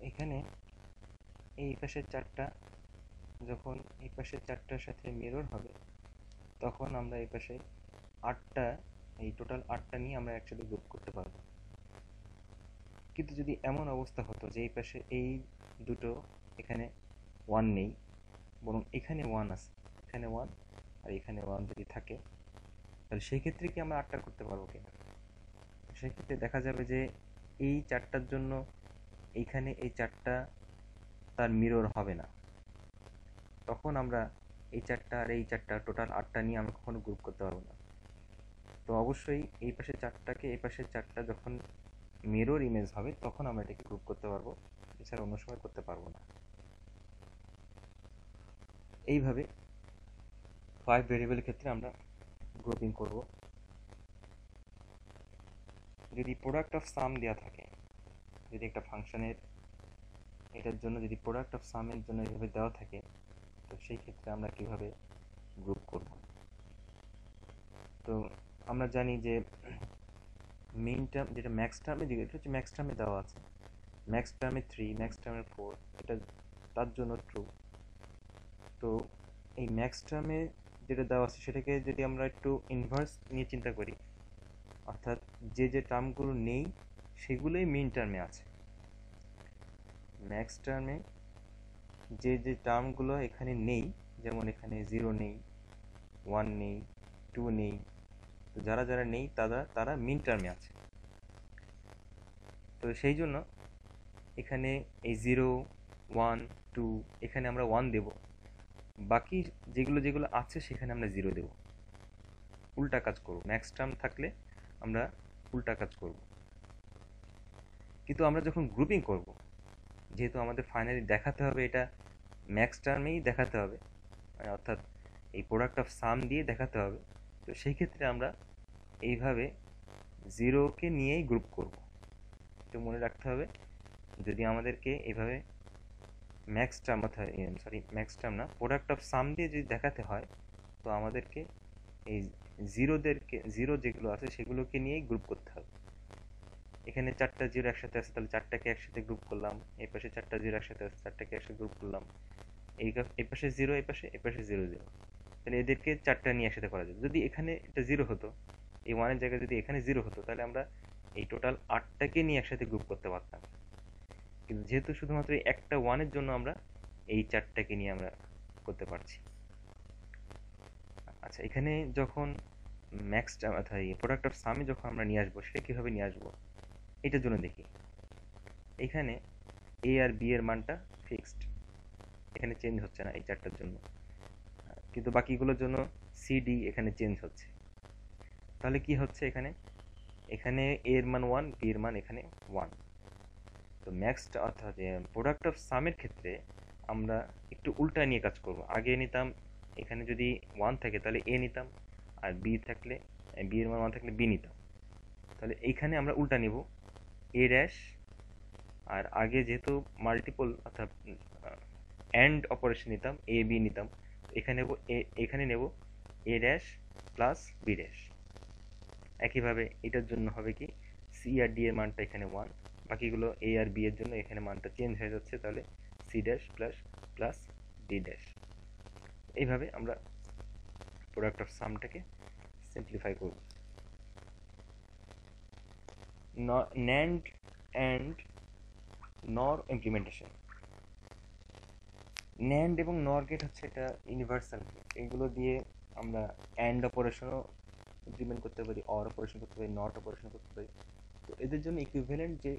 এখানে এই পাশের চারটা যখন এই পাশের চারটার সাথে মিরর হবে, তখন আমরা এই পাশে আটটা, এই টোটাল আটটা নিয়ে আমরা একসাথে গ্রুপ করতে পারবো। কিন্তু যদি এমন অবস্থা হতো যে এই পাশে এই দুটো এখানে ওয়ান নেই, বরং এখানে ওয়ান আছে, এখানে ওয়ান আর এখানে ওয়ান যদি থাকে, তাহলে সেই ক্ষেত্রে কি আমরা আটটা করতে পারবো কিনা? সেক্ষেত্রে দেখা যাবে যে এই চারটার জন্য এইখানে এই চারটা তার মিরর হবে না। তখন আমরা এই চারটা আর এই চারটা টোটাল আটটা নিয়ে আমরা কখনো গ্রুপ করতে পারবো না। তো অবশ্যই এই পাশে চারটাকে এই পাশে চারটা যখন মিরর ইমেজ হবে তখন আমরা এটাকে গ্রুপ করতে পারবো, এছাড়া অন্য সময় করতে পারবো না। এইভাবে 5 ভেরিয়েবলের ক্ষেত্রে আমরা গ্রুপিং করব। যদি প্রোডাক্ট অফ সাম দেওয়া থাকে, যদি একটা ফাংশনের এটার জন্য যদি প্রোডাক্ট অফ সামের জন্য এভাবে দেওয়া থাকে, তো সেই ক্ষেত্রে আমরা কিভাবে গ্রুপ করব? তো আমরা জানি যে মেইন টার্ম যেটা ম্যাক্স টার্মে, এটা হচ্ছে ম্যাক্স টার্মে দেওয়া আছে, ম্যাক্স টার্মে 3, ম্যাক্স টার্মে 4, এটা তার জন্য ট্রু। তো এই ম্যাক্স টার্মে যেটা দেওয়া আছে সেটাকে যদি আমরা একটু ইনভার্স নিয়ে চিন্তা করি, অর্থাৎ যে যে টার্মগুলো নেই সেগুলোই মেইন টার্মে আছে। ম্যাক্স টার্মে যে যে টার্মগুলো এখানে নেই, যেমন এখানে 0 নেই, 1 নেই, 2 নেই, তো যারা যারা নেই তারা তারা মিন টার্মে আছে। তো সেই জন্য এখানে এই 0, 1, 2 এখানে আমরা 1 দেব, বাকি যেগুলো যেগুলো আছে সেখানে আমরা 0 দেব। উল্টা কাজ করব, ম্যাক্স টার্ম থাকলে আমরা উল্টা কাজ করব। কিন্তু আমরা যখন গ্রুপিং করব, যেহেতু আমাদের ফাইনালি দেখাতে হবে এটা ম্যাক্স টার্মেই দেখাতে হবে, অর্থাৎ এই প্রোডাক্ট অফ সাম দিয়ে দেখাতে হবে, তো সেই ক্ষেত্রে আমরা এইভাবে 0কে নিয়েই গ্রুপ করব। একটু মনে রাখতে হবে, যদি আমাদেরকে এইভাবে ম্যাক্স টার্ম, অর্থাৎ ম্যাক্স টার্ম না, প্রোডাক্ট অফ সাম দিয়ে যদি দেখাতে হয়, তো আমাদেরকে এই জিরো যেগুলো আছে সেগুলোকে নিয়েই গ্রুপ করতে হবে। এখানে চারটা জিরো একসাথে আছে, তাহলে চারটাকে একসাথে গ্রুপ করলাম, এই পাশে চারটা জিরো একসাথে আছে, চারটাকে একসাথে গ্রুপ করলাম, এই পাশে জিরো, এই পাশে জিরো জিরো, তাহলে এদেরকে চারটা নিয়ে একসাথে করা যাবে। যদি এখানে এটা জিরো হতো, এই ওয়ানের জায়গায় যদি এখানে জিরো হতো, তাহলে আমরা এই টোটাল আটটাকে নিয়ে একসাথে গ্রুপ করতে পারতাম। কিন্তু যেহেতু শুধুমাত্র একটা ওয়ানের জন্য আমরা এই চারটাকে নিয়ে আমরা করতে পারছি। আচ্ছা, এখানে যখন ম্যাক্স অর্থাৎ প্রোডাক্ট অফ সামে যখন আমরা নিয়ে আসবো, সেটা কীভাবে নিয়ে আসবো এটার জন্য দেখি। এখানে এ আর বি এর মানটা ফিক্সড, এখানে চেঞ্জ হচ্ছে না এই চারটার জন্য, কিন্তু বাকিগুলোর জন্য সি ডি এখানে চেঞ্জ হচ্ছে। তাহলে কি হচ্ছে, এখানে এখানে এ এর মান 1, বি এর মান এখানে 1। তো ম্যাক্স অর্থাৎ প্রোডাক্ট অফ সামের ক্ষেত্রে আমরা একটু উল্টা নিয়ে কাজ করব। আগে নিতাম এখানে যদি 1 থাকে তাহলে এ নিতাম, আর বি থাকলে বি এর মান 1 থাকলে বি নিতাম। তাহলে এইখানে আমরা উল্টা নিব, এ ড্যাশ, আর আগে যেহেতু মাল্টিপল অর্থাৎ অ্যান্ড অপারেশন নিতাম, এ বি নিতাম, এখানে নেব এখানে নেব a dash plus B dash. একইভাবে এটার জন্য হবে কি, সি আর ডি এর মানটা এখানে 1, বাকিগুলো এ আর বি এর জন্য এখানে মানটা চেঞ্জ হয়ে যাচ্ছে, তাহলে C dash plus plus D dash. এইভাবে আমরা প্রোডাক্ট অফ সামটাকে সিম্পলিফাই করব। NAND and NOR implementation. NAND এবং নর গেট হচ্ছে এটা ইউনিভার্সাল গেট, এগুলো দিয়ে আমরা অ্যান্ড অপারেশনও ইমপ্লিমেন্ট করতে পারি, অর অপারেশন করতে পারি, নট অপারেশন করতে পারি। তো এদের জন্য ইকুইভ্যালেন্ট যে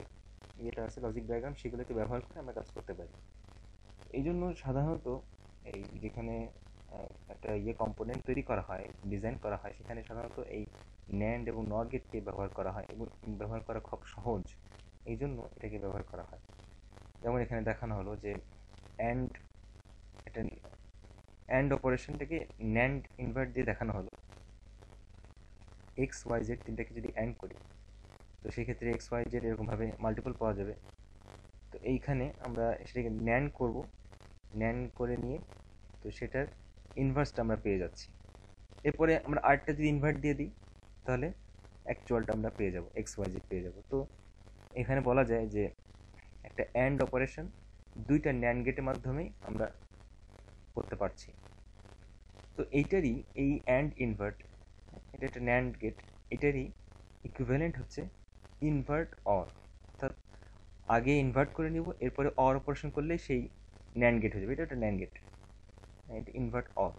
যেটা আছে লজিক ডায়াগ্রাম, সেগুলোকে ব্যবহার করে আমরা কাজ করতে পারি। এই জন্য সাধারণত এই যেখানে একটা কম্পোনেন্ট তৈরি করা হয়, ডিজাইন করা হয়, সেখানে সাধারণত এই ন্যান্ড এবং নর গেটকে ব্যবহার করা হয় এবং ব্যবহার করা খুব সহজ, এই জন্য এটাকে ব্যবহার করা হয়। যেমন এখানে দেখানো হলো যে অ্যান্ড, এটা অ্যান্ড অপারেশনটাকে ন্যান্ড ইনভার্ট দিয়ে দেখানো হলো। এক্স ওয়াই জেড তিনটাকে যদি অ্যান্ড করি, তো সেক্ষেত্রে এক্স ওয়াই জেড এরকমভাবে মাল্টিপল পাওয়া যাবে। তো এইখানে আমরা সেটাকে ন্যান্ড করব, ন্যান্ড করে নিয়ে তো সেটার ইনভার্সটা আমরা পেয়ে যাচ্ছি। এরপরে আমরা আরেকটা যদি ইনভার্ট দিয়ে দিই, তাহলে অ্যাকচুয়ালটা আমরা পেয়ে যাব, এক্স ওয়াই জেড পেয়ে যাব। তো এখানে বলা যায় যে একটা অ্যান্ড অপারেশন দুইটা ন্যান্ড গেটের মাধ্যমেই আমরা করতে পারছি। তো এইটারই এই অ্যান্ড ইনভার্ট, এটা একটা ন্যান্ড গেট, এটারই ইকুইভ্যালেন্ট হচ্ছে ইনভার্ট অর, অর্থাৎ আগে ইনভার্ট করে নিব, এরপরে অর অপারেশন করলেই সেই ন্যান্ড গেট হয়ে যাবে। এটা একটা ন্যান্ড গেট, এটা ইনভার্ট অর।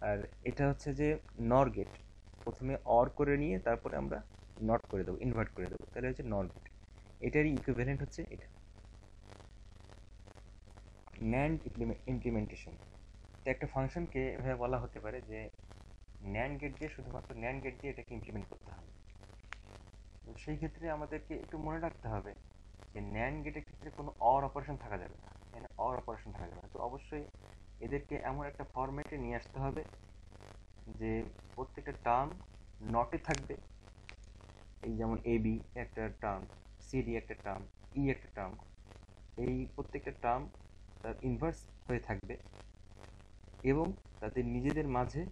আর এটা হচ্ছে যে নর গেট, প্রথমে অর করে নিয়ে তারপরে আমরা নট করে দেবো, ইনভার্ট করে দেবো, তাহলে হচ্ছে নর গেট। এটারই ইকুইভ্যালেন্ট হচ্ছে এটা ন্যান্ড ইমপ্লিমেন্টেশন। তো একটা ফাংশনকে এভাবে বলা হতে পারে যে ন্যান্ড গেট দিয়ে, শুধুমাত্র ন্যান্ড গেট দিয়ে এটাকে ইমপ্লিমেন্ট করতে হবে। তো সেই ক্ষেত্রে আমাদেরকে একটু মনে রাখতে হবে যে ন্যান্ড গেটের ক্ষেত্রে কোনো অর অপারেশন থাকা যাবে না, এখানে অর অপারেশন থাকা যাবে না। তো অবশ্যই এদেরকে এমন একটা ফরম্যাটে নিয়ে আসতে হবে যে প্রত্যেকটা টার্ম নটে থাকবে, এই যেমন এ বি একটা টার্ম, সিডি একটা টার্ম, ই একটা টার্ম, এই প্রত্যেকটা টার্ম তার ইনভার্স হয়ে থাকবে এবং তাদের নিজেদের মাঝে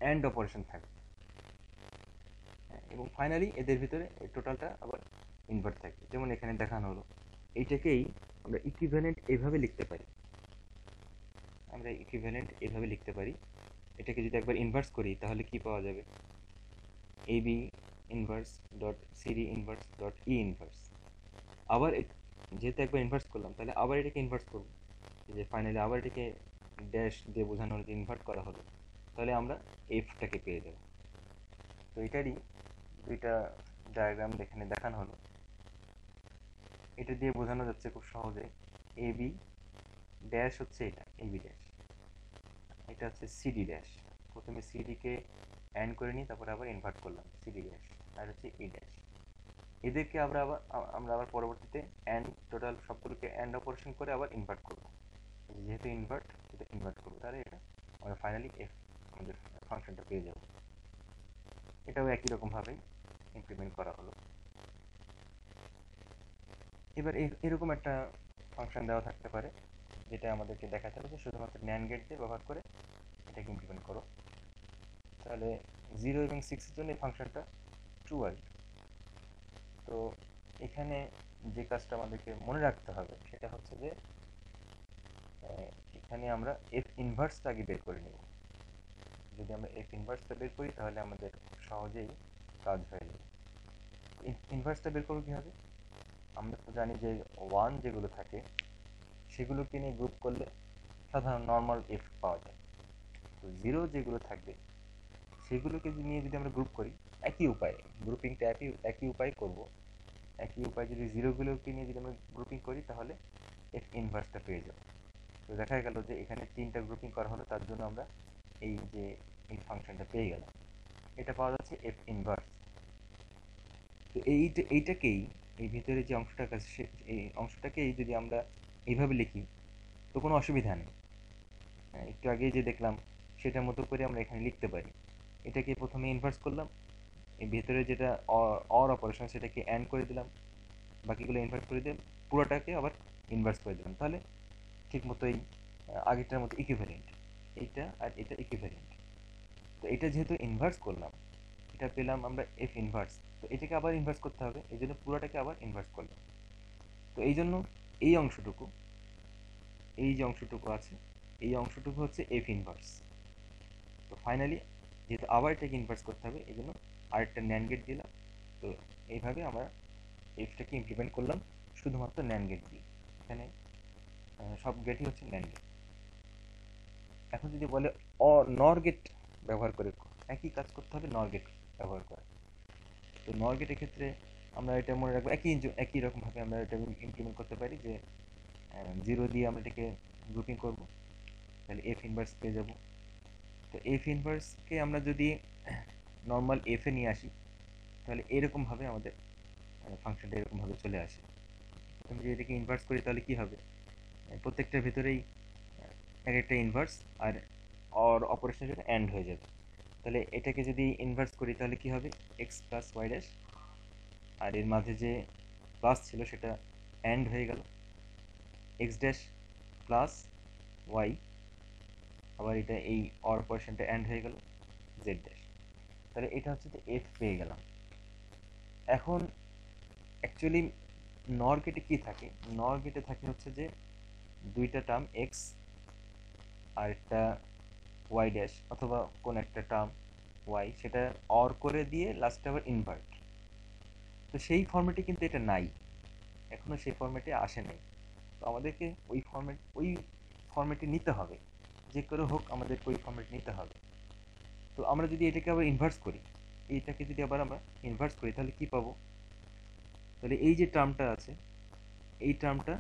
অ্যান্ড অপারেশন থাকবে, এবং ফাইনালি এদের ভিতরে টোটালটা আবার ইনভার্ট থাকবে। যেমন এখানে দেখানো হলো, এইটাকেই আমরা ইকুইভ্যালেন্ট এইভাবে লিখতে পারি, আমরা ইকুইভ্যালেন্ট এইভাবে লিখতে পারি। এটাকে যদি একবার ইনভার্স করি তাহলে কি পাওয়া যাবে, A B inverse dot C D inverse dot E inverse. আবার যেহেতু একবার ইনভার্স করলাম তাহলে আবার এটাকে ইনভার্স করবো, যে ফাইনালি আবার এটাকে ড্যাশ দিয়ে বোঝানো হলো যে ইনভার্ট করা হলো, তাহলে আমরা এফটাকে পেয়ে যাব। তো এটারই দুইটা ডায়াগ্রাম এখানে দেখানো হলো, এটা দিয়ে বোঝানো যাচ্ছে খুব সহজে এ বি ড্যাশ হচ্ছে এটা এ বি ড্যাশ, এটা হচ্ছে সিডি ড্যাশ, প্রথমে সিডিকে অ্যান্ড করে নিই তারপরে আবার ইনভার্ট করলাম সিডি ড্যাশ, আর হচ্ছে ই ড্যাশ। এদেরকে আমরা আবার পরবর্তীতে অ্যান্ড টোটাল সবগুলোকে অ্যান্ড অপারেশন করে আবার ইনভার্ট করব, যেহেতু ইনভার্ট সেটা ইনভার্ট করবো, তাহলে এটা আমরা ফাইনালি এফ আমাদের ফাংশনটা পেয়ে যাব। এটাও একই রকমভাবেই ইমপ্লিমেন্ট করা হলো। এবার এরকম একটা ফাংশন দেওয়া থাকতে পারে যেটা আমাদেরকে দেখাতে হবে যে শুধুমাত্র ন্যান্ড গেট দিয়ে ব্যবহার করে এটাকে ইমপ্লিমেন্ট করো, তাহলে 0 এবং 6 এর জন্য এই ফাংশনটা ট্রু আসবে। তো এখানে যে কাজটা আমাদেরকে মনে রাখতে হবে সেটা হচ্ছে যে এখানে আমরা এফ ইনভার্সটা আগে বের করে নেব। যদি আমরা এফ ইনভার্সটা বের করি তাহলে আমাদের সহজেই কাজ হয়ে যাবে। ইনভার্সটা বের করবো কীভাবে, আমরা তো জানি যে ওয়ান যেগুলো থাকে সেগুলোকে নিয়ে গ্রুপ করলে সাধারণ নর্মাল এফ পাওয়া যায়। তো জিরো যেগুলো থাকবে সেগুলোকে নিয়ে যদি আমরা গ্রুপ করি, একই উপায়ে গ্রুপিংটা একই উপায় করব, একই উপায় যদি জিরোগুলোকে নিয়ে যদি আমরা গ্রুপিং করি তাহলে এফ ইনভার্সটা পেয়ে যাব। তো দেখা গেল যে এখানে তিনটা গ্রুপিং করা হলো, তার জন্য আমরা এই যে এই ফাংশনটা পেয়ে গেলাম, এটা পাওয়া যাচ্ছে এফ ইনভার্স। তো এইটাকেই এই ভিতরে যে অংশটা আছে এই অংশটাকেই যদি আমরা এইভাবে লিখি তো কোনো অসুবিধা নেই, একটু আগেই যে দেখলাম সেটার মতো করে আমরা এখানে লিখতে পারি। এটাকে প্রথমে ইনভার্স করলাম, এই ভেতরে যেটা অর অপারেশন সেটাকে অ্যান্ড করে দিলাম, বাকিগুলো ইনভার্স করে দিয়ে পুরোটাকে আবার ইনভার্স করে দিলাম, তাহলে ঠিক মতোই আগেরটার মতো ইকুইভ্যালেন্ট, এইটা আর এটা ইকুইভ্যালেন্ট। তো এটা যেহেতু ইনভার্স করলাম এটা পেলাম আমরা এফ ইনভার্স, তো এটাকে আবার ইনভার্স করতে হবে, এই জন্য পুরোটাকে আবার ইনভার্স করলাম। তো এই জন্য এই অংশটুকু, এই যে অংশটুকু আছে এই অংশটুকু হচ্ছে এফ ইনভার্স। তো ফাইনালি যেহেতু আবার এটাকে ইনভার্স করতে হবে এই জন্য আরেকটা ন্যান্ড গেট দিলাম। তো এইভাবে আমরা এফটাকে ইমপ্লিমেন্ট করলাম শুধুমাত্র ন্যান্ড গেট দিয়ে, এখানে সব গেটই হচ্ছে ন্যান্ড গেট। এখন যদি বলে নর গেট ব্যবহার করে একই কাজ করতে হবে, নর গেট ব্যবহার করে, তো নর গেটের ক্ষেত্রে আমরা এটা মনে রাখবো একই রকমভাবে আমরা এটা ইমপ্লিমেন্ট করতে পারি যে জিরো দিয়ে আমরা এটাকে গ্রুপিং করব, তাহলে এফ ইনভার্স পেয়ে যাব। তো এফ ইনভার্সকে আমরা যদি নর্মাল এফে নিয়ে আসি তাহলে এরকমভাবে আমাদের ফাংশনটা এরকমভাবে চলে আসে। আমি যদি এটাকে ইনভার্স করি তাহলে কি হবে, প্রত্যেকটার ভিতরেই এক একটা ইনভার্স আর অপারেশনের জন্য অ্যান্ড হয়ে যাবে। তাহলে এটাকে যদি ইনভার্স করি তাহলে কি হবে, এক্স প্লাস ওয়াই ড্যাশ, আর এর মাঝে যে প্লাস ছিল সেটা অ্যান্ড হয়ে গেল, এক্স ড্যাশ প্লাস ওয়াই, আবার এটা এই অপারেশনটা অ্যান্ড হয়ে গেল জেড ড্যাশ। তাহলে এটা হচ্ছে যে এফ পেয়ে গেলাম। এখন অ্যাকচুয়ালি নর গেটে কি থাকে, নর গেটে থাকে হচ্ছে যে দুইটা টার্ম এক্স আর একটা ওয়াই ড্যাশ অথবা কোন একটা টার্ম ওয়াই, সেটা অর করে দিয়ে লাস্টে আবার ইনভার্ট। তো সেই ফর্মেটে কিন্তু এটা নাই, এখনো সেই ফর্মেটে আসে নাই। তো আমাদেরকে ওই ফর্মেটে নিতে হবে, যে করে হোক আমাদেরকে ওই ফর্মেট নিতে হবে। তো আমরা যদি এটাকে আবার ইনভার্স করি, এইটাকে যদি আবার আমরা ইনভার্স করি তাহলে কি পাবো? তাহলে এই যে টার্মটা আছে, এই টার্মটা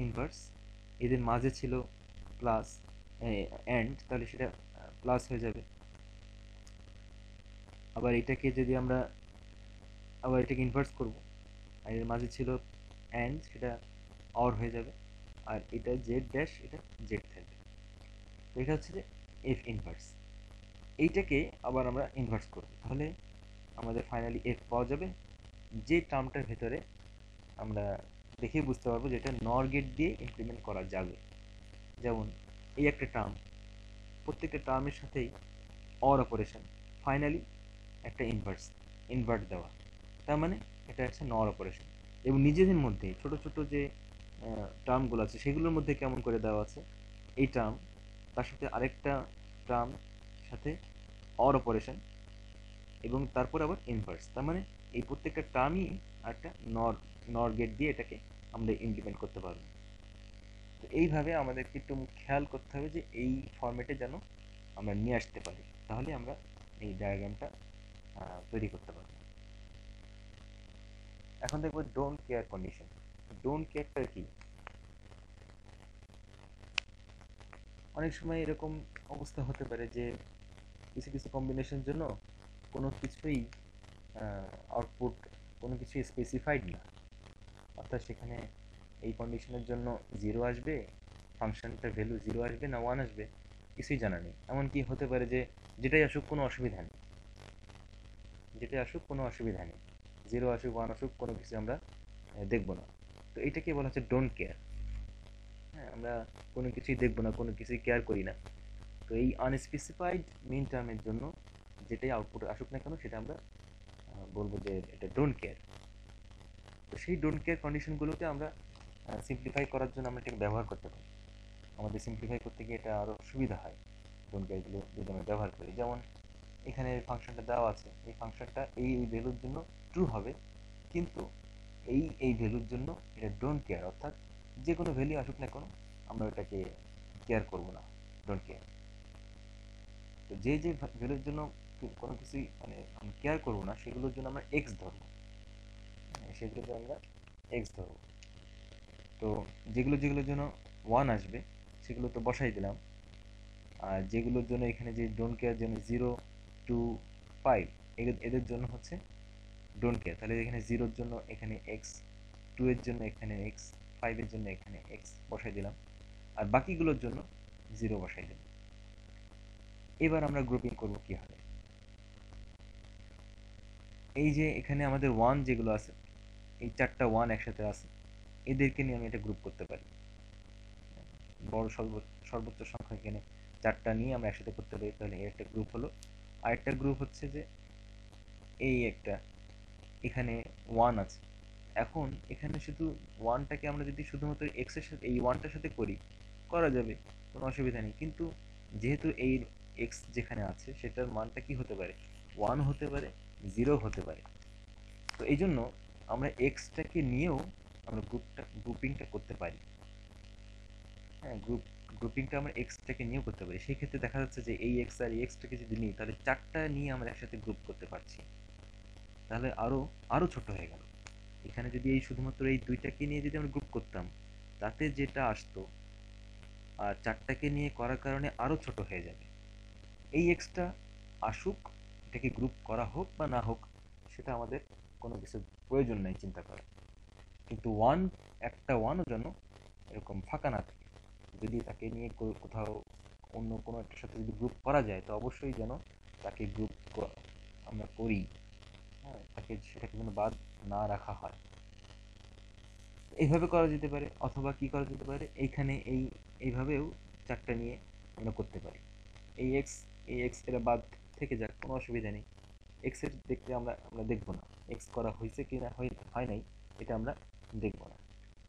ইনভার্স, এদের মাঝে ছিল প্লাস এন্ড, তাহলে সেটা প্লাস হয়ে যাবে। আবার এটাকে যদি আমরা আবার এটাকে ইনভার্স করব, আর এর মাঝে ছিল এন্ড, সেটা অর হয়ে যাবে। আর এটা জেড ড্যাশ, এটা জেড থাকবে। তো এটা হচ্ছে যে এফ ইনভার্স। এইটাকে আবার আমরা ইনভার্স করব, তাহলে আমাদের ফাইনালি এফ পাওয়া যাবে, যে টার্মটার ভেতরে আমরা দেখে বুঝতে পারবো যে এটা নর গেট দিয়ে ইমপ্লিমেন্ট করা যাবে। যেমন এই একটা টার্ম, প্রত্যেকটা টার্মের সাথেই অর অপারেশন, ফাইনালি একটা ইনভার্ট দেওয়া, তার মানে এটা একটা নর অপারেশন। এবং নিজেদের মধ্যে ছোট ছোট যে টার্মগুলো আছে সেগুলোর মধ্যে কেমন করে দেওয়া আছে, এই টার্ম তার সাথে আরেকটা টার্ম সাথে অর অপারেশন এবং তারপর আবার ইনভার্স, তার মানে এই প্রত্যেকটা টার্মই একটা নর নর গেট দিয়ে এটাকে আমরা ইমপ্লিমেন্ট করতে পারবো। তো এইভাবে আমাদেরকে একটু খেয়াল করতে হবে যে এই ফরম্যাটে যেন আমরা নিয়ে আসতে পারি, তাহলে আমরা এই ডায়াগ্রামটা তৈরি করতে পারবো। এখন দেখবো ডোন্ট কেয়ার কন্ডিশন। ডোন্ট কেয়ারটা কি? অনেক সময় এরকম অবস্থা হতে পারে যে কিছু কিছু কম্বিনেশনের জন্য কোনো কিছুই আউটপুট কোনো কিছুই স্পেসিফাইড না, অর্থাৎ সেখানে এই কন্ডিশনের জন্য জিরো আসবে, ফাংশনটার ভ্যালু জিরো আসবে না ওয়ান আসবে, কিছুই জানা নেই। এমনকি হতে পারে যে যেটাই আসুক কোনো অসুবিধা নেই, যেটাই আসুক কোনো অসুবিধা নেই, জিরো আসুক ওয়ান আসুক কোনো কিছু আমরা দেখবো না। তো এইটাকে বলা হচ্ছে ডোন্ট কেয়ার। হ্যাঁ, আমরা কোনো কিছুই দেখবো না, কোনো কিছুই কেয়ার করি না। তো এই আনস্পেসিফাইড মিন টার্মের জন্য যেটাই আউটপুট আসুক না কেন সেটা আমরা বলবো যে এটা ডোন্ট কেয়ার। তো সেই ডোন্ট কেয়ার কন্ডিশনগুলোকে আমরা সিম্পলিফাই করার জন্য আমরা এটাকে ব্যবহার করতে পারি। আমাদের সিম্পলিফাই করতে গিয়ে এটা আরও সুবিধা হয় ডোন্ট কেয়ারগুলো যদি আমরা ব্যবহার করি। যেমন এখানে ফাংশনটা দেওয়া আছে, এই ফাংশনটা এই ভ্যালুর জন্য ট্রু হবে, কিন্তু এই ভ্যালুর জন্য এটা ডোন্ট কেয়ার, অর্থাৎ যে কোনো ভ্যালু আসুক না কেন আমরা ওটাকে কেয়ার করব না, ডোন্ট কেয়ার। তো যে যে ভ্যালুর জন্য কোনো কিছুই মানে আমি কেয়ার করবো না সেগুলোর জন্য আমরা এক্স ধরবো, সেগুলোকে আমরা এক্স ধরবো। তো যেগুলোর জন্য ওয়ান আসবে সেগুলো তো বসাই দিলাম, আর যেগুলোর জন্য এখানে যে ডোন্ট কেয়ার জন্য 0 to 5, এদের জন্য হচ্ছে ডোন্ট কেয়ার, তাহলে এখানে জিরোর জন্য এখানে এক্স, টু এর জন্য এখানে এক্স, ফাইভের জন্য এখানে এক্স বসাই দিলাম, আর বাকিগুলোর জন্য জিরো বসাই দিলাম। এবার আমরা গ্রুপিং করব কিভাবে? এই যে এখানে আমাদের ওয়ান যেগুলো আছে, এই চারটা ওয়ান একসাথে আছে, এদেরকে নিয়ে আমি এটা গ্রুপ করতে পারি। বড় সর্বোচ্চ সংখ্যা এখানে চারটা নিয়ে আমরা একসাথে করতে পারি, তাহলে এই একটা গ্রুপ হলো। আরেকটা গ্রুপ হচ্ছে যে এই একটা, এখানে ওয়ান আছে, এখন এখানে শুধু ওয়ানটাকে আমরা যদি শুধুমাত্র এক্স এর সাথে এই ওয়ানটার সাথে করি, করা যাবে, কোনো অসুবিধা নেই। কিন্তু যেহেতু এই এক্স যেখানে আছে সেটার মানটা কি হতে পারে, ওয়ান হতে পারে, জিরো হতে পারে। তো এই জন্য আমরা এক্সটাকে নিয়েও আমরা গ্রুপিংটা করতে পারি। হ্যাঁ, গ্রুপিংটা আমরা এক্সটাকে নিয়েও করতে পারি। সেই ক্ষেত্রে দেখা যাচ্ছে যে এই এক্স আর এই এক্সটাকে যদি নিই তাহলে চারটা নিয়ে আমরা একসাথে গ্রুপ করতে পারছি, তাহলে আরো আরো ছোট হয়ে গেল। এখানে যদি এই শুধুমাত্র এই দুইটাকে নিয়ে যদি আমরা গ্রুপ করতাম, তাতে যেটা আসতো আর চারটাকে নিয়ে করার কারণে আরো ছোট হয়ে যাবে। এই এক্সটা আসুক, এটাকে গ্রুপ করা হোক বা না হোক, সেটা আমাদের কোনো কিছু প্রয়োজন নাই চিন্তা করার। কিন্তু একটা ওয়ানও যেন এরকম ফাঁকা না থাকে, যদি তাকে নিয়ে কোথাও অন্য কোনো একটার সাথে যদি গ্রুপ করা যায় তো অবশ্যই যেন তাকে গ্রুপ আমরা করি। হ্যাঁ, তাকে সেটাকে যেন বাদ না রাখা হয়। এইভাবে করা যেতে পারে, অথবা কি করা যেতে পারে, এইখানে এইভাবেও চারটা নিয়ে আমরা করতে পারি। এই এক্স, এই এক্স এরা বাদ থেকে যাক, কোনো অসুবিধা নেই। এক্স এর দেখতে আমরা আমরা দেখবো না, এক্স করা হয়েছে কি না হয় নাই এটা আমরা দেখবো না।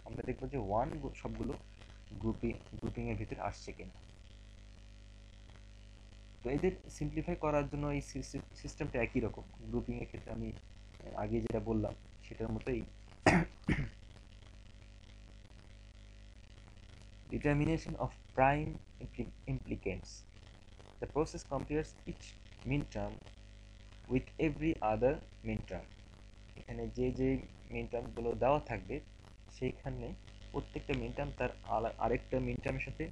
আমরা দেখবো যে ওয়ান সবগুলো গ্রুপিং এর ভিতরে আসছে কিনা। তো এদের সিম্পলিফাই করার জন্য এই সিস্টেমটা একই রকম। গ্রুপিং এর ক্ষেত্রে আমি আগে যেটা বললাম সেটার মতোই। Determination of prime implicants. The process compares each min term with every other min term. এখানে যে যে মিন টার্মগুলো দেওয়া থাকবে সেইখানে প্রত্যেকটা মিন টার্ম তার আরেকটা মিন টার্মের সাথে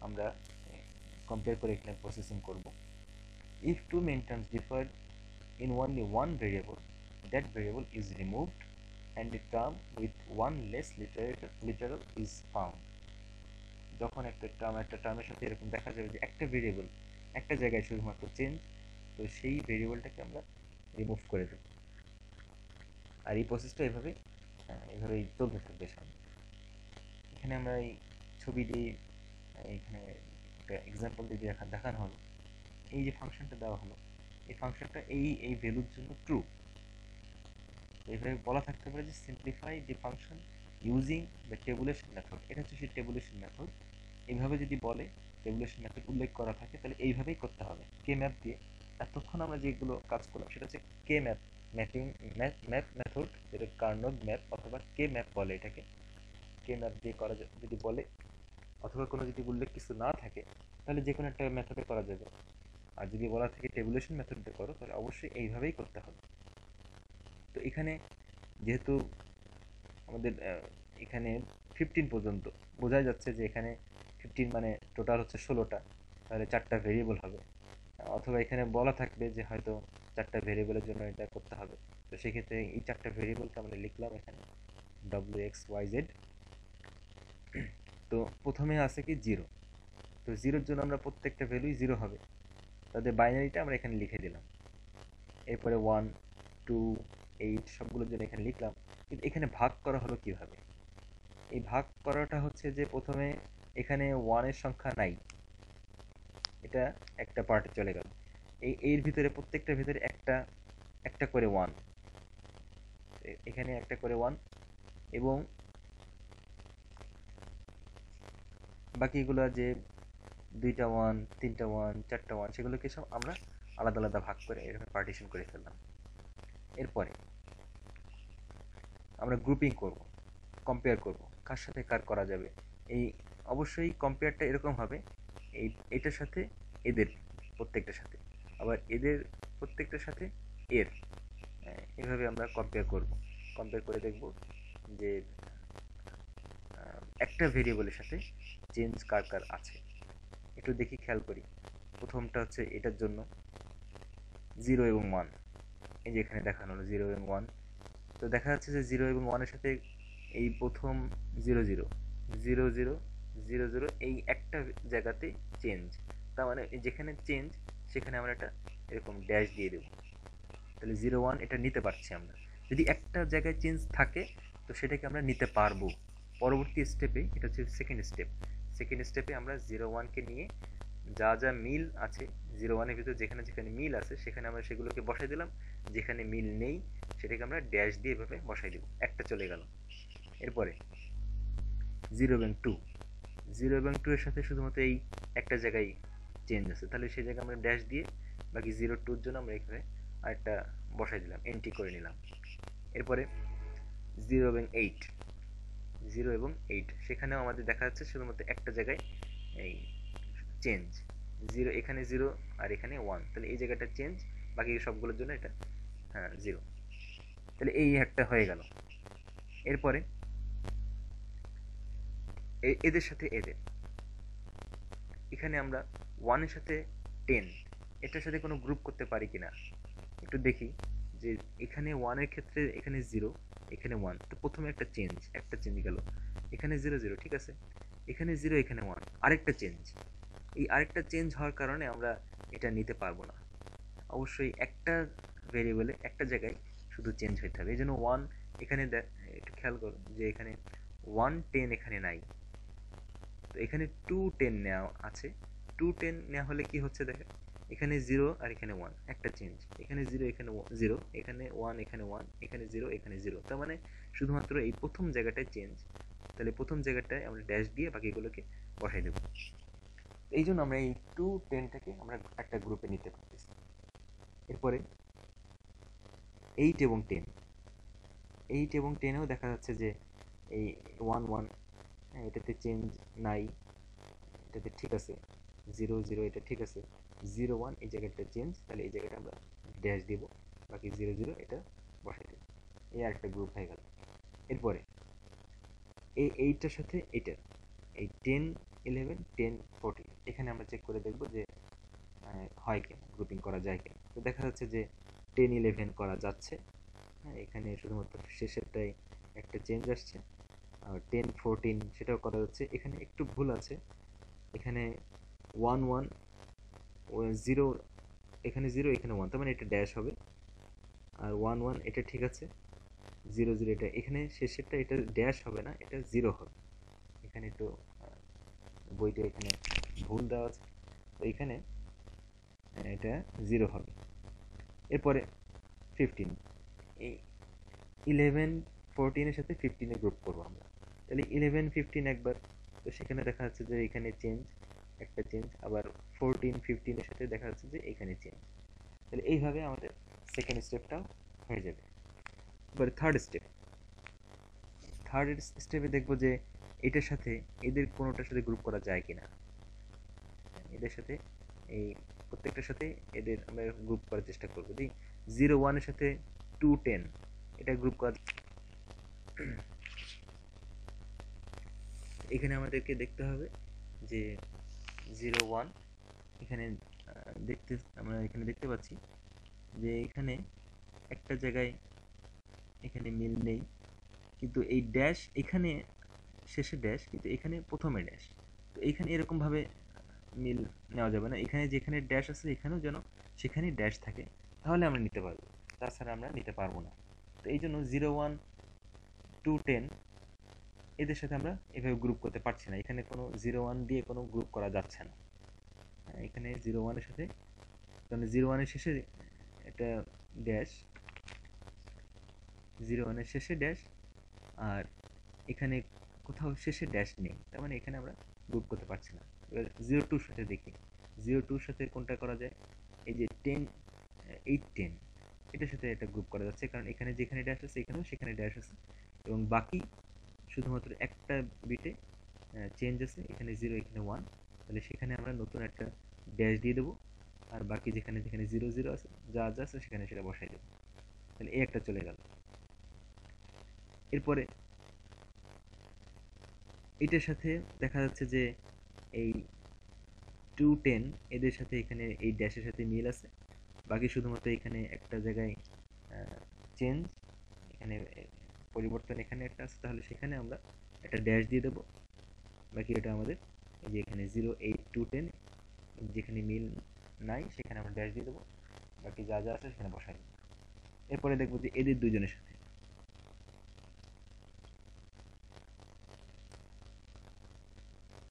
আমরা কম্পেয়ার করে এখানে প্রসেসিং করব। If two min terms differ in only one variable, that variable is removed and a term with one less literal is found. যখন একটা টার্মের সাথে এরকম দেখা যাবে যে একটা ভেরিয়েবল একটা জায়গায় শুধুমাত্র চেঞ্জ, তো সেই ভেরিয়েবলটাকে আমরা রিমুভ করে দেব। আর এই প্রসেসটা এভাবেই চলতে থাকবে সামনে। এখানে আমরা এই ছবি দিয়ে এখানে একটা এক্সাম্পল দিয়ে দেখানো হলো। এই যে ফাংশনটা দেওয়া হলো, এই ফাংশনটা এই ভ্যালুর জন্য ট্রু। এইভাবে বলা থাকতে পারে যে simplify the function using the tabulation method. এটা হচ্ছে সেই টেবুলেশন মেথড। এইভাবে যদি বলে টেবুলেশন মেথড উল্লেখ করা থাকে তাহলে এইভাবেই করতে হবে কে ম্যাপ দিয়ে। এতক্ষণ আমরা যেগুলো কাজ করলাম সেটা হচ্ছে কে ম্যাপ ম্যাপ মেথড, যেটা কার্নগ ম্যাপ অথবা কে ম্যাপ বলে এটাকে। কে ম্যাপ দিয়ে করা যদি বলে অথবা কোনো যদি উল্লেখ কিছু না থাকে তাহলে যে কোনো একটা মেথডে করা যাবে। আর যদি বলা থাকে টেবুলেশন মেথড দিয়ে করো তাহলে অবশ্যই এইভাবেই করতে হবে। তো এখানে যেহেতু আমাদের এখানে 15 পর্যন্ত বোঝা যাচ্ছে যে এখানে 15 মানে টোটাল হচ্ছে 16টা, তাহলে 4টা ভেরিয়েবল হবে। অথবা এখানে বলা থাকবে যে হয়তো 4টা ভেরিয়েবলের জন্য এটা করতে হবে। তো সেক্ষেত্রে এই 4টা ভেরিয়েবলকে আমরা লিখলাম এখানে wxyz। তো প্রথমে আছে কি 0, তো 0-র জন্য আমরা প্রত্যেকটা ভ্যালুই 0 হবে, তাদের বাইনারিটা আমরা এখানে লিখে দিলাম। এরপরে 1 2 8 সবগুলোর জন্য এখানে লিখলাম। কিন্তু এখানে ভাগ করা হলো কিভাবে? এই ভাগ করাটা হচ্ছে যে প্রথমে এখানে 1 এর সংখ্যা নাই, এটা একটা পার্টে চলে গেল। এর ভিতরে প্রত্যেকটার ভিতরে একটা একটা করে 1, এখানে একটা করে 1, এবং বাকিগুলো যে 2টা 1 3টা 1 4টা 1 সেগুলোকে সব আমরা আলাদা আলাদা ভাগ করে এরকম পার্টিশন করে ফেললাম। এরপরে আমরা গ্রুপিং করব, কম্পেয়ার করব কার সাথে কার করা যাবে। এই অবশ্যই কম্পেয়ারটা এরকম হবে, এটার সাথে এদের প্রত্যেকটার সাথে, আবার এদের প্রত্যেকটার সাথে এর, এভাবে আমরা কম্পেয়ার করব। কম্পেয়ার করে দেখব যে একটা ভেরিয়েবলের সাথে চেঞ্জ কার কার আছে। একটু দেখি, খেয়াল করি। প্রথমটা হচ্ছে এটার জন্য 0 এবং 1, এই যে এখানে দেখানো হলো 0 এবং 1। তো দেখা যাচ্ছে যে 0 এবং 1 এর সাথে এই প্রথম 0 0 0 0 0 0 এই একটা জায়গাতে চেঞ্জ, তার মানে যেখানে চেঞ্জ সেখানে আমরা একটা এরকম ড্যাশ দিয়ে দেবো, তাহলে 0 1 এটা নিতে পারছি আমরা। যদি একটা জায়গায় চেঞ্জ থাকে তো সেটাকে আমরা নিতে পারবো। পরবর্তী স্টেপে, এটা হচ্ছে সেকেন্ড স্টেপে আমরা 0 1কে নিয়ে যা যা মিল আছে 0 1 এর ভিতরে যেখানে যেখানে মিল আছে সেখানে আমরা সেগুলোকে বসাই দিলাম, যেখানে মিল নেই সেটাকে আমরা ড্যাশ দিয়ে এভাবে বসাই দেব, একটা চলে গেল। এরপরে 0 এবং 2, 0 এবং 2 এর সাথে শুধুমাত্র এই একটা জায়গায় চেঞ্জ আছে, তাহলে সেই জায়গায় আমরা ড্যাশ দিয়ে বাকি 0 2 এর জন্য আমরা এখানে আরেকটা বসাই দিলাম, এন্ট্রি করে নিলাম। এরপরে 0 এবং 8, 0 এবং 8 সেখানেও আমাদের দেখা যাচ্ছে শুধুমাত্র একটা জায়গায় এই চেঞ্জ, 0 এখানে 0 আর এখানে 1, তাহলে এই জায়গাটা চেঞ্জ, বাকি সবগুলোর জন্য এটা 0। তাহলে এই একটা হয়ে গেল। এরপরে এদের সাথে এদের, এখানে আমরা 1 এর সাথে 10 এটার সাথে কোনো গ্রুপ করতে পারি কিনা একটু দেখি। যে এখানে 1 এর ক্ষেত্রে এখানে 0 এখানে 1, তো প্রথমে একটা চেঞ্জ গেল, এখানে 0 0 ঠিক আছে, এখানে 0 এখানে 1 আরেকটা চেঞ্জ। এই আরেকটা চেঞ্জ হওয়ার কারণে আমরা এটা নিতে পারবো না। অবশ্যই একটা ভেরিয়েবলে একটা জায়গায় শুধু চেঞ্জ হইতে হবে। এই জন্য 1 এখানে একটু খেয়াল করুন যে এখানে 1 10 এখানে নাই, তো এখানে 2 10 নেওয়া আছে। 2 10 নেওয়া হলে কি হচ্ছে দেখেন, এখানে 0 আর এখানে 1 একটা চেঞ্জ, এখানে 0 এখানে 0, এখানে 1 এখানে 1, এখানে 0 এখানে 0, তার মানে শুধুমাত্র এই প্রথম জায়গাটায় চেঞ্জ। তাহলে প্রথম জায়গাটায় আমরা ড্যাশ দিয়ে বাকিগুলোকে বসাই দেব। এই জন্য আমরা এই 2 10টাকে আমরা একটা গ্রুপে নিতে পারতেছি। এরপরে 8 এবং 10, 8 এবং 10এও দেখা যাচ্ছে যে এই 1 1, এটাতে চেঞ্জ নাই, এটাতে ঠিক আছে, 0 0 এটা ঠিক আছে, 0 1 এই জায়গাটা চেঞ্জ, তাহলে এই জায়গাটা আমরা ড্যাশ দিব, বাকি 0 0 এটা বসাই দেব। এই আরেকটা গ্রুপ হয়ে গেল। এরপরে এই 8টার সাথে এটা, এই 10 11 10 14, এখানে আমরা চেক করে দেখব যে হয় কিনা, গ্রুপিং করা যায় কিনা। তো দেখা যাচ্ছে যে 10 11 করা যাচ্ছে, এখানে শুধুমাত্র শেষেরটাই একটা চেঞ্জ আসছে। আর 10 14 সেটাও করা যাচ্ছে, এখানে একটু ভুল আছে, এখানে 1 1 0, এখানে 0 এখানে 1, তার মানে এটা ড্যাশ হবে। আর 1 1 এটা ঠিক আছে, 0 0 এটা এখানে শেষেরটা, এটা ড্যাশ হবে না, এটা 0 হবে। এখানে একটু বইটা এখানে ভুল দেওয়া আছে, তো এখানে এটা 0 হবে। এরপরে 15, এই 11 14 এর সাথে 15 এ গ্রুপ করবো আমরা, তাহলে 11 15 একবার, তো সেখানে দেখা যাচ্ছে যে এখানে চেঞ্জ, একটা চেঞ্জ, আবার 14 15 এর সাথে দেখা যাচ্ছে যে এখানে চেঞ্জ। তাহলে এইভাবে আমাদের সেকেন্ড স্টেপটাও হয়ে যাবে। এবার থার্ড স্টেপে দেখবো যে এটার সাথে এদের কোনোটার সাথে গ্রুপ করা যায় কিনা, এদের সাথে এই প্রত্যেকটার সাথে এদের আমরা গ্রুপ করার চেষ্টা করবো। 0 1 এর সাথে 2 10 এটা গ্রুপ করা, এখানে আমাদেরকে দেখতে হবে যে 0 1 এখানে আমরা এখানে দেখতে পাচ্ছি যে এখানে একটা জায়গায় এখানে মিল নেই, কিন্তু এই ড্যাশ এখানে শেষে ড্যাশ, কিন্তু এখানে প্রথমে ড্যাশ, তো এখানে এরকম ভাবে মিল নেওয়া যাবে না, এখানে যেখানে ড্যাশ আছে এখানেও যেন সেখানেই ড্যাশ থাকে, তাহলে আমরা নিতে পারবো, তাছাড়া আমরা নিতে পারবো না। তো এই জন্য 0 1 2 10 এদের সাথে আমরা এভাবে গ্রুপ করতে পারছি না, এখানে কোনো 0 1 দিয়ে কোনো গ্রুপ করা যাচ্ছে না। এখানে 0 1 এর সাথে, কারণ 0 1 এর শেষে এটা ড্যাশ, 0 1 এর শেষে ড্যাশ, আর এখানে কোথাও শেষে ড্যাশ নেই, তার মানে এখানে আমরা গ্রুপ করতে পারছি না। এবার 0 2 সাথে দেখি, 0 2 সাথে কোনটা করা যায়, এই যে 10 8 10 এটার সাথে এটা গ্রুপ করা যাচ্ছে, কারণ এখানে যেখানে ড্যাশ আছে এখানেও সেখানে ড্যাশ আছে, এবং বাকি শুধুমাত্র একটা বিটে চেঞ্জ আছে, এখানে 0 এখানে 1, তাহলে সেখানে আমরা নতুন একটা ড্যাশ দিয়ে দেবো, আর বাকি যেখানে যেখানে 0 0 আছে যা যা আছে সেখানে সেটা বসাই দেবো, তাহলে এই একটা চলে গেল। এরপরে এটার সাথে দেখা যাচ্ছে যে এই 2 10 এদের সাথে এখানে এই ড্যাশের সাথে মিল আছে, বাকি শুধুমাত্র এখানে একটা জায়গায় চেঞ্জ, এখানে পরিবর্তন এখানে একটা আছে, তাহলে সেখানে আমরা একটা ড্যাশ দিয়ে দেবো, বাকি এটা আমাদের এই যে এখানে 0 8 2 10 যেখানে মিল নাই সেখানে আমরা ড্যাশ দিয়ে দেবো, বাকি যা যা আছে সেখানে বসাই দেবো। এরপরে দেখবো যে এদের দুজনের সাথে,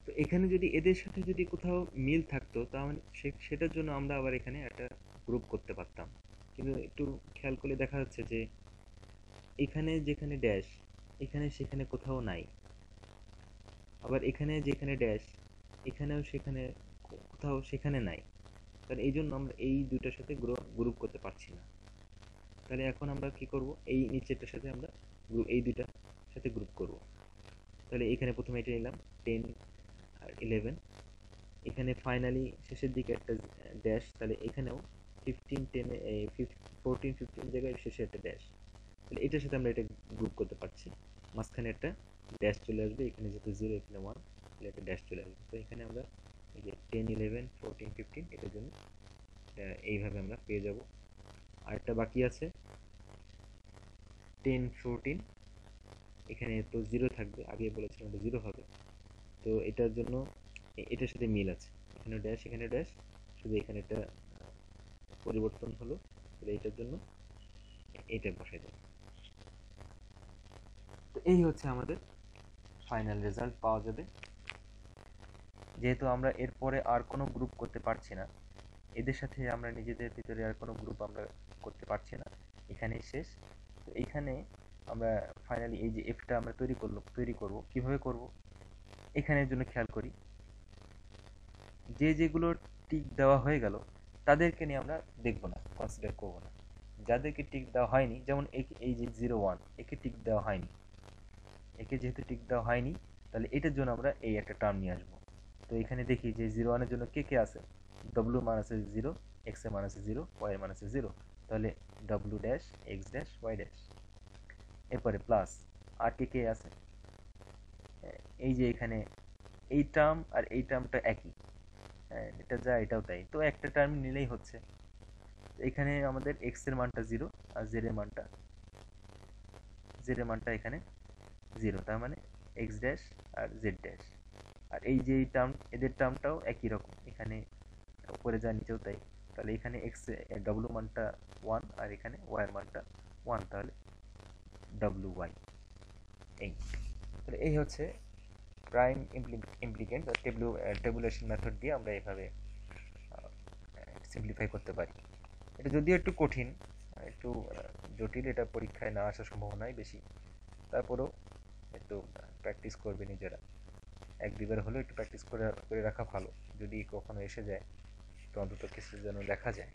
তো এখানে যদি এদের সাথে যদি কোথাও মিল থাকতো তাহলে সেটার জন্য আমরা আবার এখানে একটা গ্রুপ করতে পারতাম, কিন্তু একটু খেয়াল করলে দেখা যাচ্ছে যে এখানে যেখানে ড্যাশ এখানে সেখানে কোথাও নাই, আবার এখানে যেখানে ড্যাশ এখানেও সেখানে কোথাও সেখানে নাই, তাহলে এই জন্য আমরা এই দুইটার সাথে গ্রুপ করতে পারছি না। তাহলে এখন আমরা কি করব, এই নিচেরটার সাথে আমরা এই দুইটার সাথে গ্রুপ করব। তাহলে এখানে প্রথমে এটা নিলাম 10 আর 11, এখানে ফাইনালি শেষের দিকে একটা ড্যাশ, তাহলে এখানেও 15 10 14 15 জায়গায় শেষে একটা ড্যাশ, তাহলে এটার সাথে আমরা এটা গ্রুপ করতে পারছি, মাঝখানে একটা ড্যাশ চলে আসবে, এখানে যেহেতু 0 এখানে 1, তাহলে একটা ড্যাশ চলে আসবে, তো এখানে আমরা এই যে 10 11 14 15 এটার জন্য এইভাবে আমরা পেয়ে যাব। আরেকটা বাকি আছে 10 14, এখানে তো 0 থাকবে, আগে বলেছিলাম এটা 0 হবে, তো এটার জন্য এটার সাথে মিল আছে, এখানে ড্যাশ এখানে ড্যাশ, শুধু এখানে একটা পরিবর্তন হলো, তাহলে এটার জন্য এইটা বসাই দেবো। তো এই হচ্ছে আমাদের ফাইনাল রেজাল্ট পাওয়া যাবে। যেহেতু আমরা এরপরে আর কোনো গ্রুপ করতে পারছি না, এদের সাথে আমরা নিজেদের ভিতরে আর কোনো গ্রুপ আমরা করতে পারছি না, এখানেই শেষ। তো এখানে আমরা ফাইনালি এই যে এফটা আমরা তৈরি করব কিভাবে করব, এখানের জন্য খেয়াল করি যেগুলোর টিক দেওয়া হয়ে গেল তাদেরকে নিয়ে আমরা দেখব না, কনসিডার করব না। যাদেরকে টিক দেওয়া হয়নি, যেমন এই যে 01, একে টিক দেওয়া হয়নি, একে যেহেতু টিক দেওয়া হয়নি তাহলে এটার জন্য আমরা এই একটা টার্ম নিয়ে আসবো। তো এখানে দেখি যে 01 এর জন্য কে কে আছে, w মান আছে 0, x এর মান আছে 0, y এর মান আছে 0, তাহলে w dash x dash y dash. এরপরে প্লাস আর কে কে আছে, এই যে এখানে এই টার্ম আর এই টার্মটা একই, এটা যা এটাও তাই, তো একটা টার্ম নিলেই হচ্ছে। এখানে আমাদের x এর মানটা 0 আর z এর মানটা এখানে 0, তার মানে x ড্যাশ আর z ড্যাশ। আর এই যে এই টার্ম, এদের টার্মটাও একই রকম, এখানে উপরে যা নিচেও তাই। তাহলে এখানে x w মানটা 1 আর এখানে y এর মানটা 1, তাহলে wy। এই তাহলে এই হচ্ছে প্রাইম ইমপ্লিকেন্ট বা টেবুলেশন মেথড দিয়ে আমরা এভাবে সিম্পলিফাই করতে পারি। এটা যদিও একটু কঠিন, একটু জটিল, এটা পরীক্ষায় না আসার সম্ভাবনাই বেশি, তারপরেও একটু প্র্যাকটিস করবে নিজেরা, এক দুইবার হলেও একটু প্র্যাকটিস করে রাখা ভালো, যদি কখনো এসে যায় তো অন্তত কিছু যেন দেখা যায়।